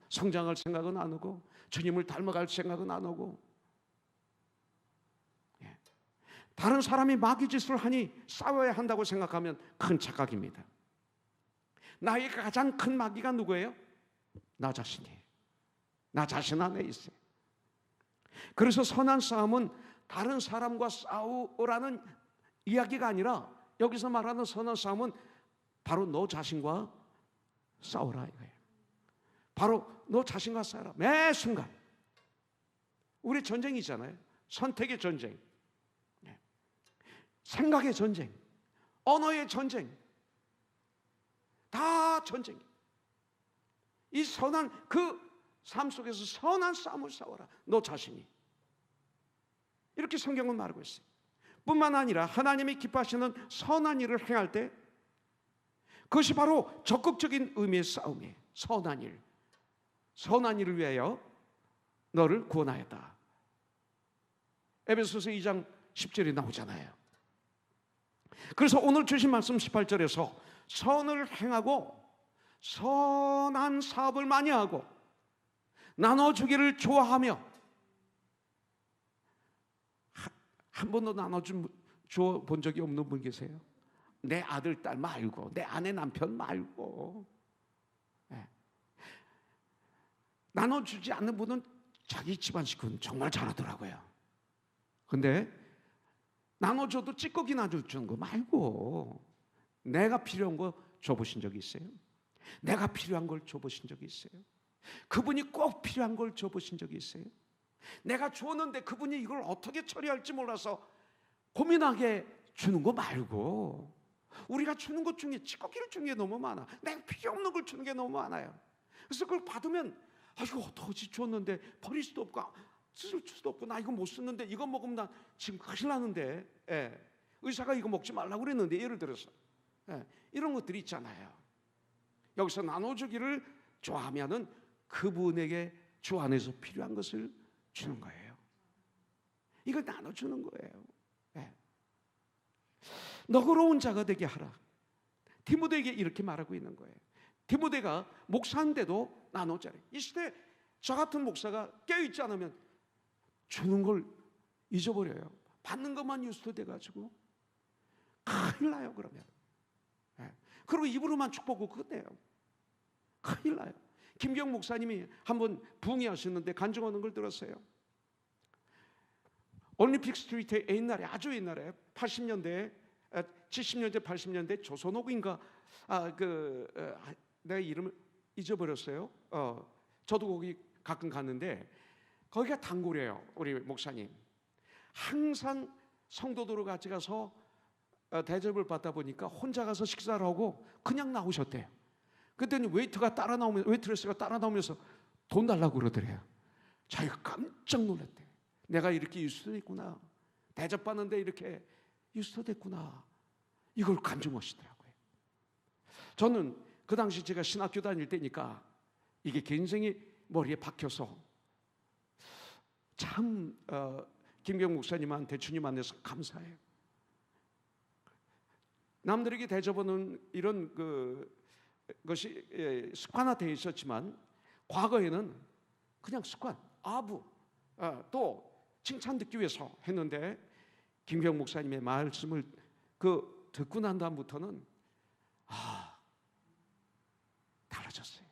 성장할 생각은 안 하고 주님을 닮아갈 생각은 안 하고. 다른 사람이 마귀짓을 하니 싸워야 한다고 생각하면 큰 착각입니다. 나의 가장 큰 마귀가 누구예요? 나 자신이에요. 나 자신 안에 있어요. 그래서 선한 싸움은 다른 사람과 싸우라는 이야기가 아니라, 여기서 말하는 선한 싸움은 바로 너 자신과 싸우라 이거예요. 바로 너 자신과 싸우라. 매 순간. 우리 전쟁이잖아요. 선택의 전쟁, 생각의 전쟁, 언어의 전쟁, 다 전쟁. 이 선한 그 삶 속에서 선한 싸움을 싸워라, 너 자신이. 이렇게 성경은 말하고 있어요. 뿐만 아니라 하나님이 기뻐하시는 선한 일을 행할 때 그것이 바로 적극적인 의미의 싸움이에요. 선한 일, 선한 일을 위하여 너를 구원하였다. 에베소서 2장 10절에 나오잖아요. 그래서 오늘 주신 말씀 18절에서 선을 행하고 선한 사업을 많이 하고 나눠주기를 좋아하며, 한 번도 나눠준 본 적이 없는 분 계세요? 내 아들, 딸 말고, 내 아내, 남편 말고. 나눠주지 않는 분은 자기 집안 식구는 정말 잘하더라고요. 근데 나눠줘도 찌꺼기 나눠주는 거 말고 내가 필요한 거 줘보신 적이 있어요? 내가 필요한 걸 줘보신 적이 있어요? 그분이 꼭 필요한 걸 줘보신 적이 있어요? 내가 줬는데 그분이 이걸 어떻게 처리할지 몰라서 고민하게 주는 거 말고, 우리가 주는 것 중에 찌꺼기를 주는 게 너무 많아. 내가 필요 없는 걸 주는 게 너무 많아요. 그래서 그걸 받으면 이거 어떡하지, 줬는데 버릴 수도 없고 쓸 수도 없고, 나 이거 못 쓰는데, 이거 먹으면 나 지금 큰일 나는데, 의사가 이거 먹지 말라고 그랬는데, 예를 들어서 이런 것들이 있잖아요. 여기서 나눠주기를 좋아하면은 그분에게 주 안에서 필요한 것을 주는 거예요. 이걸 나눠주는 거예요. 너그러운 자가 되게 하라. 디모데에게 이렇게 말하고 있는 거예요. 디모데가 목사인데도 나눠자래. 이 시대 저 같은 목사가 깨어있지 않으면 주는 걸 잊어버려요. 받는 것만 유스돼가지고 큰일 나요. 그러면 그리고 입으로만 축복하고 끝내요. 큰일 나요. 김경 목사님이 한번 부흥회하셨는데 간증하는 걸 들었어요. 올림픽 스트리트에 옛날에, 아주 옛날에 80년대 70년대 80년대 조선옥인가 내가 이름을 잊어버렸어요. 저도 거기 가끔 갔는데 거기가 단골이에요. 우리 목사님 항상 성도들과 같이 가서 대접을 받다 보니까 혼자 가서 식사를 하고 그냥 나오셨대요. 그랬더니 웨이트레스가 따라 나오면서 돈 달라고 그러더래요. 자기가 깜짝 놀랐대요. 내가 이렇게 유스됐구나, 대접받는데 이렇게 유스됐구나, 이걸 간증하시더라고요. 저는 그 당시 제가 신학교 다닐 때니까 이게 굉장히 머리에 박혀서 참 김경 목사님한테 주님 안에서 감사해요. 남들에게 대접하는 이런 것이 습관화되어 있었지만 과거에는 그냥 습관, 아부, 또 칭찬 듣기 위해서 했는데 김경 목사님의 말씀을 듣고 난 다음부터는 달라졌어요.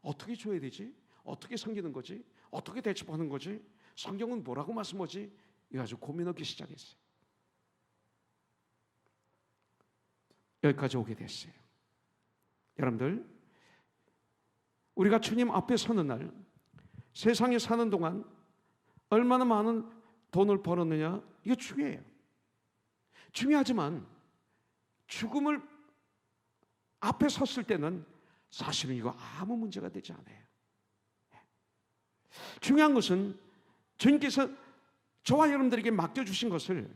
어떻게 줘야 되지? 어떻게 섬기는 거지? 어떻게 대접하는 거지? 성경은 뭐라고 말씀하지? 이거 아주 고민하기 시작했어요. 여기까지 오게 됐어요. 여러분들, 우리가 주님 앞에 서는 날, 세상에 사는 동안 얼마나 많은 돈을 벌었느냐, 이거 중요해요. 중요하지만 죽음을 앞에 섰을 때는 사실은 이거 아무 문제가 되지 않아요. 중요한 것은 주님께서 저와 여러분들에게 맡겨주신 것을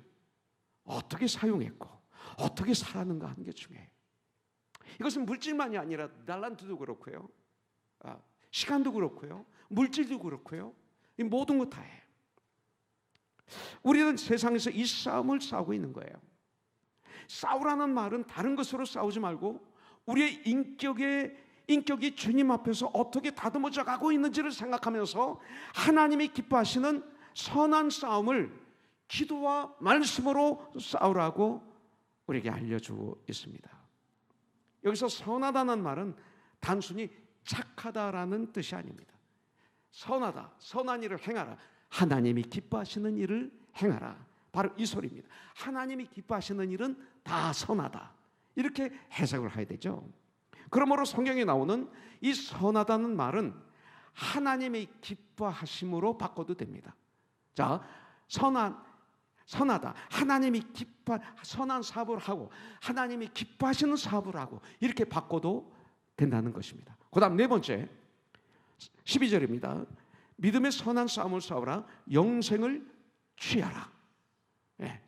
어떻게 사용했고 어떻게 살았는가 하는 게 중요해요. 이것은 물질만이 아니라 달란트도 그렇고요, 시간도 그렇고요, 물질도 그렇고요, 이 모든 것 다예요. 우리는 세상에서 이 싸움을 싸우고 있는 거예요. 싸우라는 말은 다른 것으로 싸우지 말고 우리의 인격이 주님 앞에서 어떻게 다듬어져 가고 있는지를 생각하면서 하나님이 기뻐하시는 선한 싸움을 기도와 말씀으로 싸우라고 우리에게 알려주고 있습니다. 여기서 선하다는 말은 단순히 착하다라는 뜻이 아닙니다. 선하다, 선한 일을 행하라, 하나님이 기뻐하시는 일을 행하라, 바로 이 소리입니다. 하나님이 기뻐하시는 일은 다 선하다, 이렇게 해석을 해야 되죠. 그러므로 성경에 나오는 이 선하다는 말은 하나님이 기뻐하심으로 바꿔도 됩니다. 자, 선하다, 하나님이 선한 사업을 하고 하나님이 기뻐하시는 사업을 하고, 이렇게 바꿔도 된다는 것입니다. 그 다음 네 번째 12절입니다. 믿음의 선한 싸움을 싸우라, 영생을 취하라.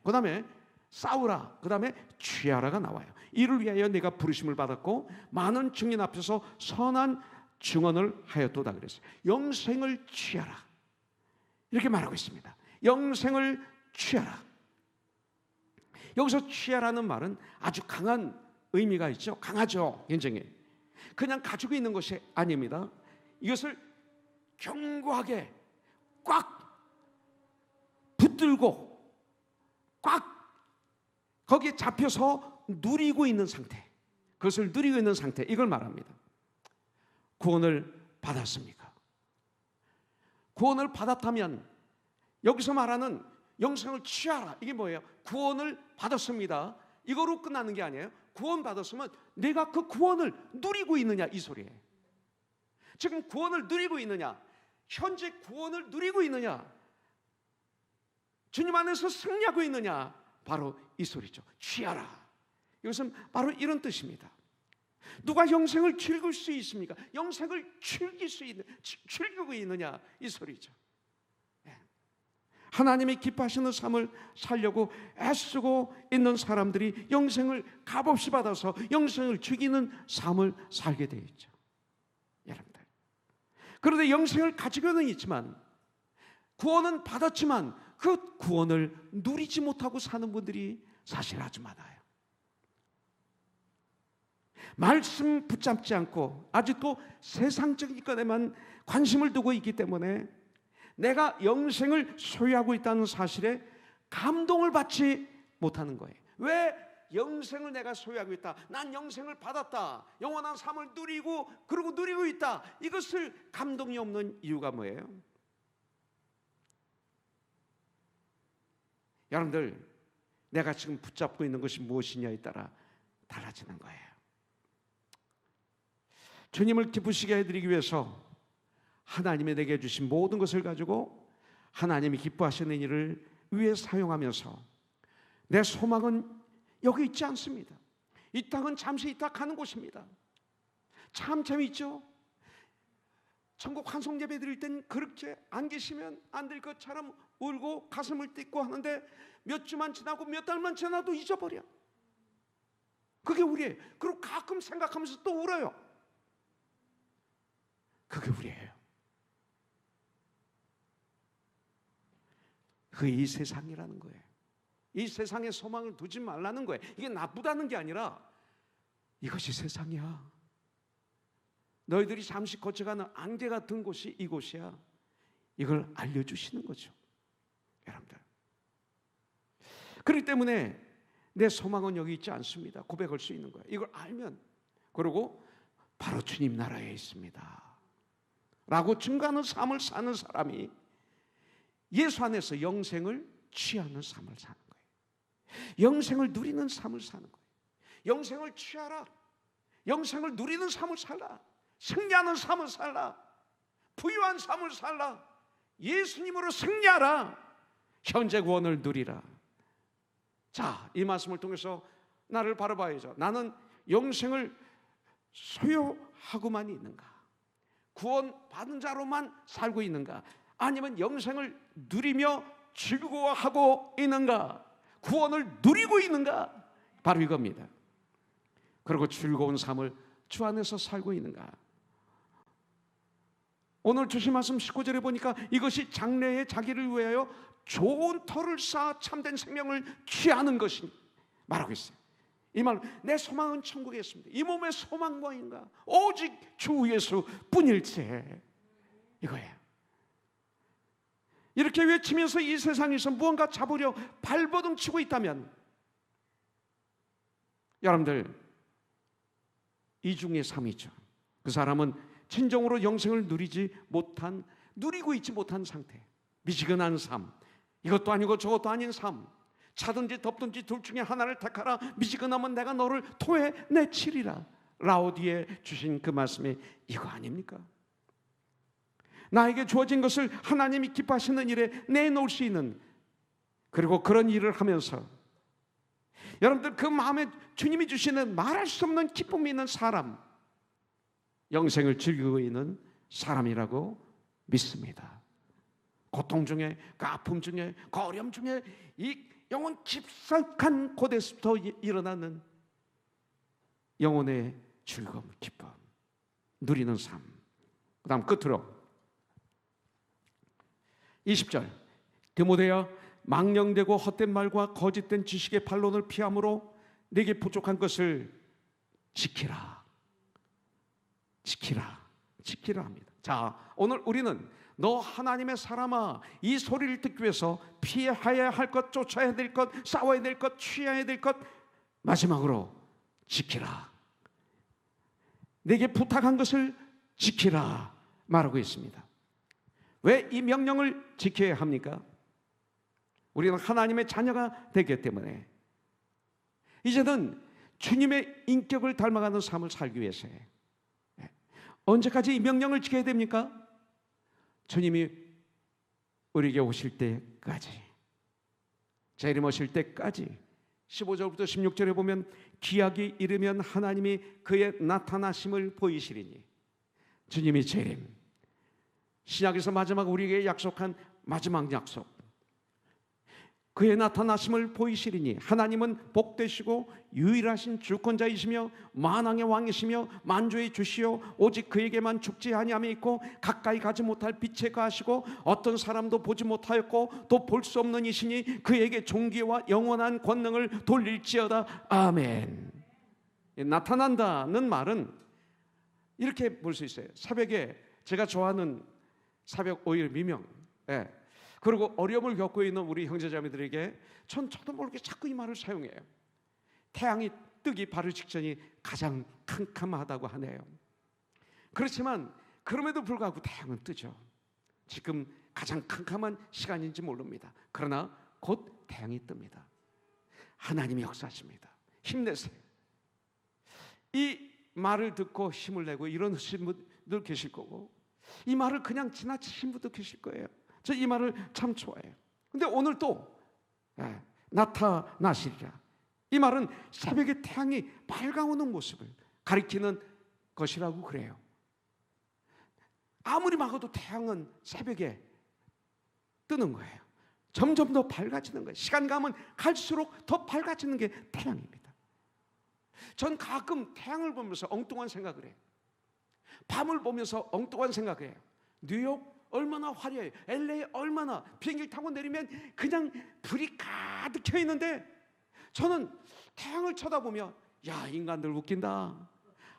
그 다음에 싸우라, 그 다음에 취하라가 나와요. 이를 위하여 내가 부르심을 받았고 많은 증인 앞에서 선한 증언을 하였도다 그랬어요. 영생을 취하라, 이렇게 말하고 있습니다. 영생을 취하라. 여기서 취하라는 말은 아주 강한 의미가 있죠. 강하죠, 굉장히. 그냥 가지고 있는 것이 아닙니다. 이것을 견고하게 꽉 붙들고 꽉 거기에 잡혀서 누리고 있는 상태, 그것을 누리고 있는 상태, 이걸 말합니다. 구원을 받았습니까? 구원을 받았다면 여기서 말하는 영생을 취하라, 이게 뭐예요? 구원을 받았습니다, 이거로 끝나는 게 아니에요. 구원 받았으면 내가 그 구원을 누리고 있느냐, 이 소리예요. 지금 구원을 누리고 있느냐, 현재 구원을 누리고 있느냐, 주님 안에서 승리하고 있느냐, 바로 이 소리죠. 취하라. 이것은 바로 이런 뜻입니다. 누가 영생을 즐길 수 있습니까? 영생을 즐기고 있느냐, 이 소리죠. 하나님이 기뻐하시는 삶을 살려고 애쓰고 있는 사람들이 영생을 값없이 받아서 영생을 즐기는 삶을 살게 되어 있죠, 여러분들. 그런데 영생을 가지고는 있지만, 구원은 받았지만 그 구원을 누리지 못하고 사는 분들이 사실 아주 많아요. 말씀 붙잡지 않고 아직도 세상적인 것에만 관심을 두고 있기 때문에 내가 영생을 소유하고 있다는 사실에 감동을 받지 못하는 거예요. 왜 영생을 내가 소유하고 있다, 난 영생을 받았다, 영원한 삶을 누리고 그러고 누리고 있다, 이것을 감동이 없는 이유가 뭐예요? 여러분들, 내가 지금 붙잡고 있는 것이 무엇이냐에 따라 달라지는 거예요. 주님을 기쁘시게 해드리기 위해서 하나님이 내게 주신 모든 것을 가지고 하나님이 기뻐하시는 일을 위해 사용하면서 내 소망은 여기 있지 않습니다. 이 땅은 잠시 있다 가는 곳입니다. 참 재미있죠? 천국 환송 예배 드릴 땐 그렇게 안 계시면 안 될 것처럼 울고 가슴을 띠고 하는데 몇 주만 지나고 몇 달만 지나도 잊어버려. 그게 우리예요. 그리고 가끔 생각하면서 또 울어요. 그게 우리예요. 그게 이 세상이라는 거예요. 이 세상에 소망을 두지 말라는 거예요. 이게 나쁘다는 게 아니라 이것이 세상이야. 너희들이 잠시 거쳐가는 안개 같은 곳이 이곳이야. 이걸 알려주시는 거죠, 여러분들. 그렇기 때문에 내 소망은 여기 있지 않습니다. 고백할 수 있는 거예요. 이걸 알면, 그리고 바로 주님 나라에 있습니다 라고 증거하는 삶을 사는 사람이 예수 안에서 영생을 취하는 삶을 사는 거예요. 영생을 누리는 삶을 사는 거예요. 영생을 취하라. 영생을 누리는 삶을 살라. 승리하는 삶을 살라. 부유한 삶을 살라. 예수님으로 승리하라. 현재 구원을 누리라. 자, 이 말씀을 통해서 나를 바라봐야죠. 나는 영생을 소유하고만 있는가? 구원 받은 자로만 살고 있는가? 아니면 영생을 누리며 즐거워하고 있는가? 구원을 누리고 있는가? 바로 이겁니다. 그리고 즐거운 삶을 주 안에서 살고 있는가? 오늘 주신 말씀 19절에 보니까 이것이 장래에 자기를 위하여 좋은 터를 쌓아 참된 생명을 취하는 것이 말하고 있어요. 이 말, 내 소망은 천국에 있습니다. 이 몸의 소망과 인가 오직 주 예수 뿐일세. 이거예요. 이렇게 외치면서 이 세상에서 무언가 잡으려 발버둥 치고 있다면 여러분들, 이중의 삶이죠. 그 사람은 진정으로 영생을 누리고 있지 못한 상태, 미지근한 삶, 이것도 아니고 저것도 아닌 삶, 차든지 덥든지 둘 중에 하나를 택하라. 미지근하면 내가 너를 토해내치리라. 라오디에 주신 그 말씀이 이거 아닙니까? 나에게 주어진 것을 하나님이 기뻐하시는 일에 내놓을 수 있는, 그리고 그런 일을 하면서 여러분들 그 마음에 주님이 주시는 말할 수 없는 기쁨이 있는 사람, 영생을 즐기고 있는 사람이라고 믿습니다. 고통 중에, 그 아픔 중에, 그 어려움 중에 이 영혼 깊숙한 곳에서부터 일어나는 영혼의 즐거움, 기쁨, 누리는 삶. 그 다음 끝으로 20절, 디모데야, 망령되고 헛된 말과 거짓된 지식의 반론을 피함으로 내게 부족한 것을 지키라. 지키라. 지키라 합니다. 자, 오늘 우리는 너 하나님의 사람아, 이 소리를 듣기 위해서 피해야 할 것, 쫓아야 될 것, 싸워야 될 것, 취해야 될 것, 마지막으로 지키라. 내게 부탁한 것을 지키라 말하고 있습니다. 왜 이 명령을 지켜야 합니까? 우리는 하나님의 자녀가 되기 때문에 이제는 주님의 인격을 닮아가는 삶을 살기 위해서요. 언제까지 이 명령을 지켜야 됩니까? 주님이 우리에게 오실 때까지, 재림 오실 때까지. 15절부터 16절에 보면 기약이 이르면 하나님이 그의 나타나심을 보이시리니, 주님이 재림, 신약에서 마지막 우리에게 약속한 마지막 약속, 그의 나타나심을 보이시리니 하나님은 복되시고 유일하신 주권자이시며 만왕의 왕이시며 만주의 주시요 오직 그에게만 죽지 아니함이 있고 가까이 가지 못할 빛에 거하시고 어떤 사람도 보지 못하였고 또 볼 수 없는 이시니 그에게 존귀와 영원한 권능을 돌릴지어다. 아멘. 나타난다는 말은 이렇게 볼 수 있어요. 새벽에 제가 좋아하는 새벽 5일 미명, 그리고 어려움을 겪고 있는 우리 형제자매들에게 저도 모르게 자꾸 이 말을 사용해요. 태양이 뜨기 바로 직전이 가장 캄캄하다고 하네요. 그렇지만 그럼에도 불구하고 태양은 뜨죠. 지금 가장 캄캄한 시간인지 모릅니다. 그러나 곧 태양이 뜹니다. 하나님이 역사하십니다. 힘내세요. 이 말을 듣고 힘을 내고 이러신 분들 계실 거고, 이 말을 그냥 지나치신 분도 계실 거예요. 저 이 말을 참 좋아해요. 근데 오늘 또 나타나시리라. 이 말은 새벽에 태양이 밝아오는 모습을 가리키는 것이라고 그래요. 아무리 막아도 태양은 새벽에 뜨는 거예요. 점점 더 밝아지는 거예요. 시간 가면 갈수록 더 밝아지는 게 태양입니다. 전 가끔 태양을 보면서 엉뚱한 생각을 해요. 밤을 보면서 엉뚱한 생각을 해요. 뉴욕 얼마나 화려해요. LA 얼마나, 비행기를 타고 내리면 그냥 불이 가득 켜 있는데, 저는 태양을 쳐다보며 야, 인간들 웃긴다.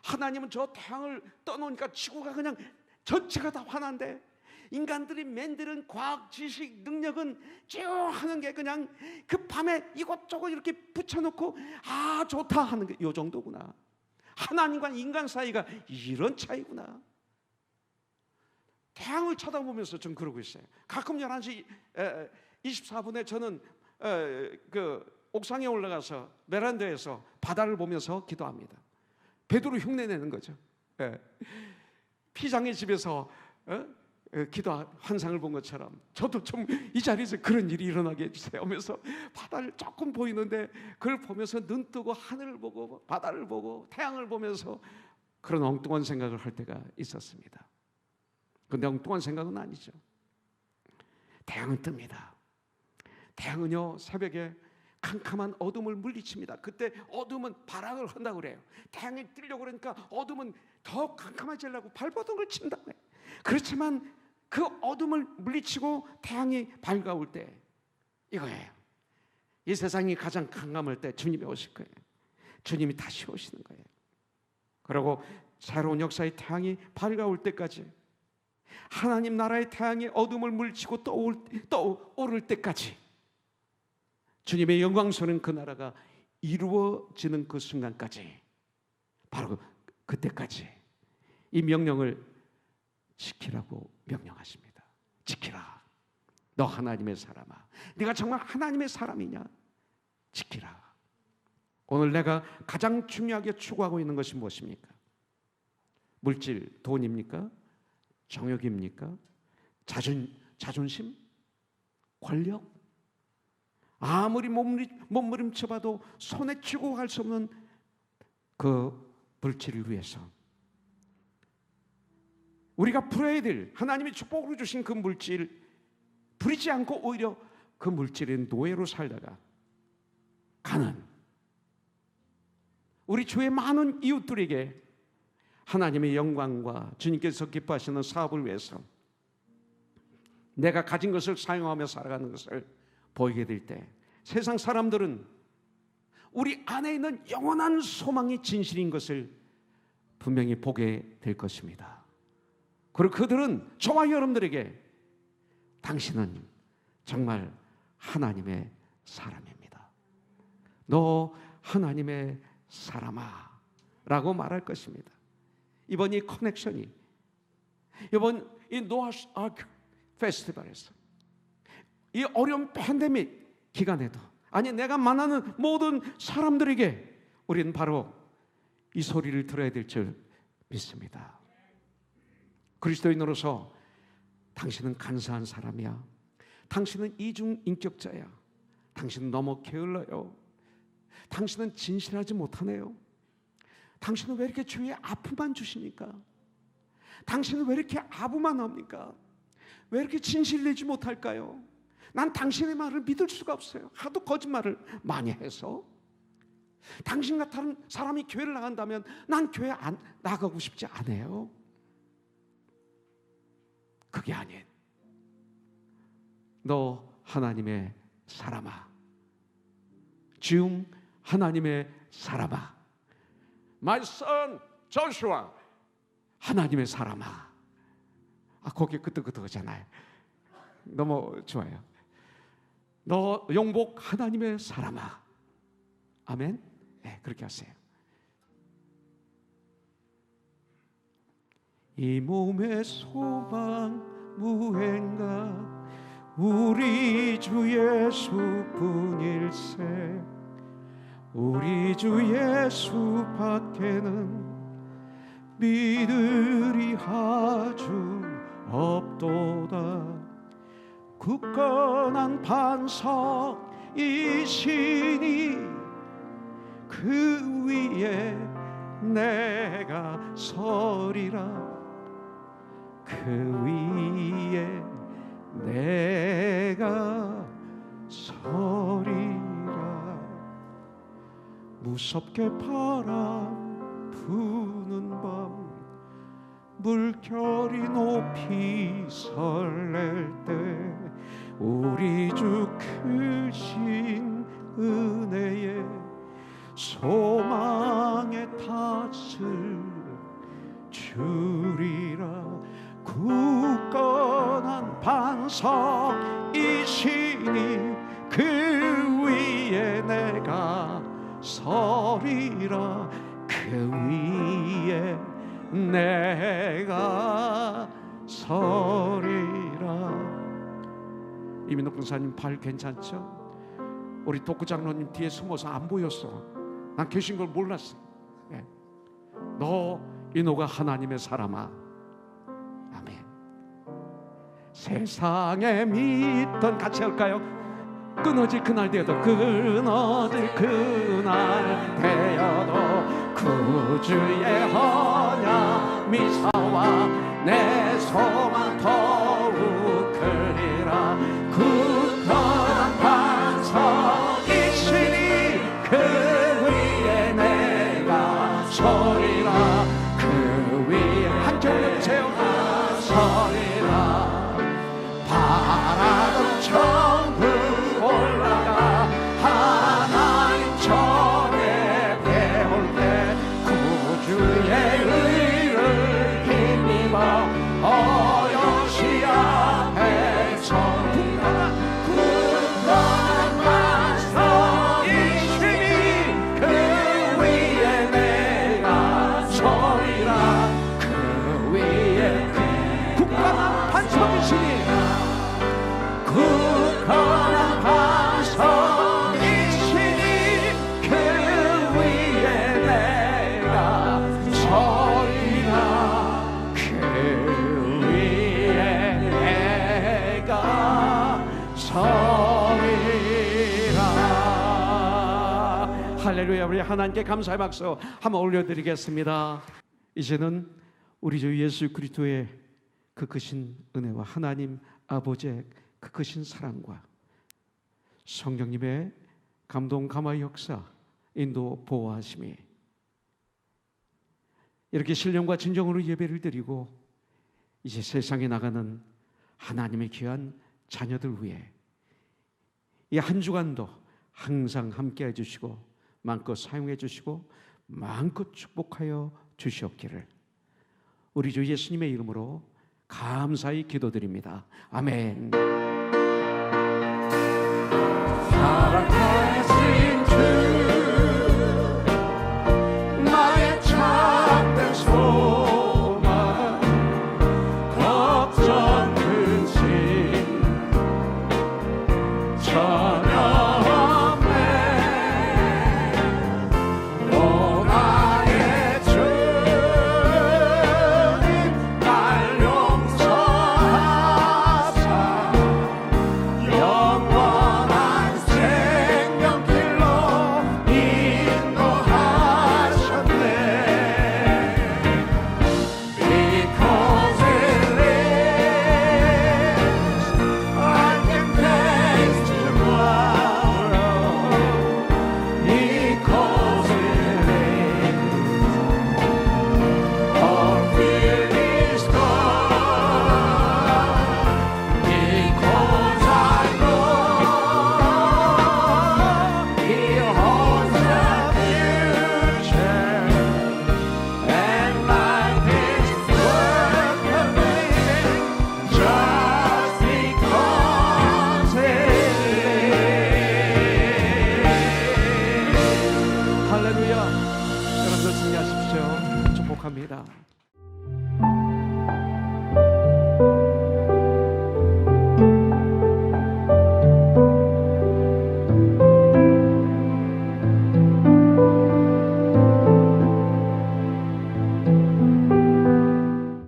하나님은 저 태양을 떠놓으니까 지구가 그냥 전체가 다 환한데, 인간들이 만드는 과학 지식 능력은 쭉 하는 게 그냥 그 밤에 이것저것 이렇게 붙여놓고 아 좋다 하는 게 이 정도구나. 하나님과 인간 사이가 이런 차이구나. 태양을 쳐다보면서 좀 그러고 있어요. 가끔 11시 24분에 저는 그 옥상에 올라가서 베란다에서 바다를 보면서 기도합니다. 베드로 흉내내는 거죠. 피장의 집에서 기도 환상을 본 것처럼 저도 좀 이 자리에서 그런 일이 일어나게 해주세요 하면서 바다를 조금 보이는데 그걸 보면서 눈 뜨고 하늘을 보고 바다를 보고 태양을 보면서 그런 엉뚱한 생각을 할 때가 있었습니다. 그런데 엉뚱한 생각은 아니죠. 태양은 뜹니다. 태양은요 새벽에 캄캄한 어둠을 물리칩니다. 그때 어둠은 발악을 한다고 그래요. 태양이 뜨려고 그러니까 어둠은 더 캄캄해지려고 발버둥을 친다고 해요. 그렇지만 그 어둠을 물리치고 태양이 밝아올 때 이거예요. 이 세상이 가장 캄캄할 때 주님이 오실 거예요. 주님이 다시 오시는 거예요. 그리고 새로운 역사의 태양이 밝아올 때까지, 하나님 나라의 태양이 어둠을 물리치고 떠오를 때까지, 주님의 영광스러운 그 나라가 이루어지는 그 순간까지, 바로 그때까지 이 명령을 지키라고 명령하십니다. 지키라. 너 하나님의 사람아, 네가 정말 하나님의 사람이냐? 지키라. 오늘 내가 가장 중요하게 추구하고 있는 것이 무엇입니까? 물질, 돈입니까? 정욕입니까? 자존심? 권력? 아무리 몸부림쳐봐도 손에 쥐고 갈 수 없는 그 물질을 위해서 우리가 부려야 될, 하나님이 축복으로 주신 그 물질 부리지 않고 오히려 그 물질의 노예로 살다가 가는 우리 주의 많은 이웃들에게 하나님의 영광과 주님께서 기뻐하시는 사업을 위해서 내가 가진 것을 사용하며 살아가는 것을 보이게 될 때, 세상 사람들은 우리 안에 있는 영원한 소망이 진실인 것을 분명히 보게 될 것입니다. 그리고 그들은 저와 여러분들에게 당신은 정말 하나님의 사람입니다. 너 하나님의 사람아 라고 말할 것입니다. 이번 이 커넥션이, 이번 이 노아스 아크 페스티벌에서, 이 어려운 팬데믹 기간에도, 아니 내가 만나는 모든 사람들에게 우리는 바로 이 소리를 들어야 될 줄 믿습니다. 그리스도인으로서 당신은 간사한 사람이야. 당신은 이중인격자야. 당신은 너무 게을러요. 당신은 진실하지 못하네요. 당신은 왜 이렇게 주위에 아픔만 주십니까? 당신은 왜 이렇게 아부만 합니까? 왜 이렇게 진실되지 못할까요? 난 당신의 말을 믿을 수가 없어요. 하도 거짓말을 많이 해서. 당신 같은 사람이 교회를 나간다면 난 교회 안 나가고 싶지 않아요. 그게 아닌, 너 하나님의 사람아, 지금 하나님의 사람아, My son Joshua, 하나님의 사람아. 거기 끄떡끄떡하잖아요. 너무 좋아요. 너 영복 하나님의 사람아. 아멘. 네, 그렇게 하세요. 이 몸의 소망 무행가 우리 주 예수뿐일세. 우리 주 예수 밖에는 믿으리 하주 없도다. 굳건한 반석이시니 그 위에 내가 서리라. 그 위에 내가 서리라. 무섭게 바람 부는 밤 물결이 높이 설렐 때 우리 주 크신 은혜에 소망의 탓을 주리라. 굳건한 반석이시니 그 위에 내가 서리라. 그 위에 내가 서리라. 이민옥 군사님 발 괜찮죠? 우리 독구 장로님 뒤에 숨어서 안 보였어. 난 계신 걸 몰랐어. 네. 너 인호가 하나님의 사람아. 아멘. 세상에 믿던, 같이 할까요? 끊어질 그날 되어도, 끊어질 그날 되어도 구주의 언약 미사와 내 소망 더욱 크리라. 굳건한 반석이시니 그 위에 내가 서리라. 그 위에 함께 올려보세요. 서리라. 바라던 천국 올라가 하나님 전에 배울 때 구주의 의를 힘입어 어여시 앞에 서리라. 굳건한 반석이시니 그 위에 내가 서리라. 그 위에 굳건한 반석이시니 굳건한 반석이시니 그 위에 내가 서리라. 그 위에 내가 서리라. 할렐루야. 우리 하나님께 감사의 박수 한번 올려드리겠습니다. 이제는 우리 주 예수 그리스도의 그 크신 은혜와 하나님 아버지의 그 크신 사랑과 성령님의 감동 감화 역사 인도 보호하심이 이렇게 신령과 진정으로 예배를 드리고 이제 세상에 나가는 하나님의 귀한 자녀들 위해 이 한 주간도 항상 함께 해주시고 마음껏 사용해 주시고 마음껏 축복하여 주시옵기를 우리 주 예수님의 이름으로 감사히 기도드립니다. 아멘.